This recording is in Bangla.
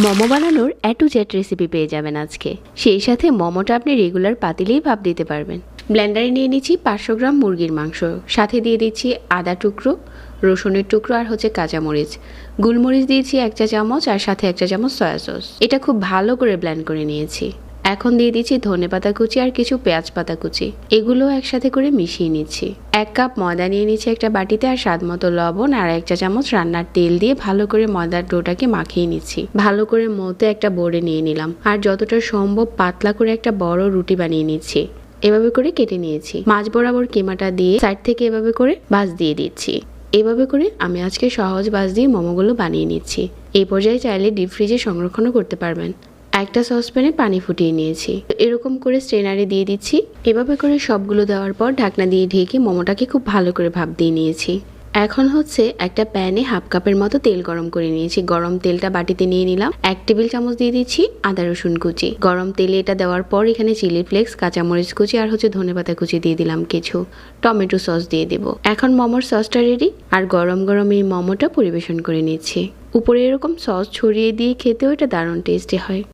মোমো বানানোর এ টু জেড রেসিপি পেয়ে যাবেন আজকে। সেই সাথে মোমোটা আপনি রেগুলার পাতিলেই ভাপ দিতে পারবেন। ব্লেন্ডারে নিয়ে নিচ্ছি 500 গ্রাম মুরগির মাংস, সাথে দিয়ে দিচ্ছি আদা টুকরো, রসুনের টুকরো আর কাঁচামরিচ, গোলমরিচ দিয়েছি 1 চা চামচ আর সাথে 1 চা চামচ সয়া সস। এটা খুব ভালো করে ব্লেন্ড করে নিয়েছি। এখন দিয়ে দিচ্ছি ধনেপাতা কুচি আর কিছু পেঁয়াজ পাতা কুচি, এগুলো একসাথে করে মিশিয়ে নিচ্ছি। 1 কাপ ময়দা নিয়ে নিচ্ছি একটা বাটিতে আর স্বাদ মতো লবণ আর 1 চা চামচ রান্নার তেল দিয়ে ভালো করে ময়দার ডোটাকে মাখিয়ে নিচ্ছি। ভালো করে মতে একটা বোর্ডে নিয়ে নিলাম আর যতটা সম্ভব পাতলা করে একটা বড় রুটি বানিয়ে নিচ্ছি। এভাবে করে কেটে নিয়েছি। মাঝ বরাবর কিমাটা দিয়ে সাইড থেকে এভাবে করে ভাঁজ দিয়ে দিচ্ছি। এভাবে করে আমি আজকে সহজ ভাঁজ দিয়ে মোমোগুলো বানিয়ে নিচ্ছি। এই পর্যায়ে চাইলে ডিপ ফ্রিজে সংরক্ষণও করতে পারবেন। একটা সসপ্যানে পানি ফুটিয়ে নিয়েছি, এরকম করে স্ট্রেনারে দিয়ে দিচ্ছি। এভাবে করে সবগুলো দেওয়ার পর ঢাকনা দিয়ে ঢেকে মোমোটাকে খুব ভালো করে ভাপ দিয়ে নিয়েছি। এখন একটা প্যানে 1/2 কাপের মতো তেল গরম করে নিয়েছি। গরম তেলটা বাটিতে নিয়ে নিলাম। 1 টেবিল চামচ দিয়ে দিচ্ছি আদা রসুন কুচি। গরম তেলে এটা দেওয়ার পর এখানে চিলি ফ্লেক্স, কাঁচামরিচ কুচি আর ধনেপাতা কুচি দিয়ে দিলাম কিছু। টমেটো সস দিয়ে দেব। এখন মোমোর সসটা রেডি। আর গরম গরম এই মোমোটা পরিবেশন করে নিচ্ছি। উপরে এরকম সস ছড়িয়ে দিয়ে খেতেও এটা দারুণ টেস্টি হয়।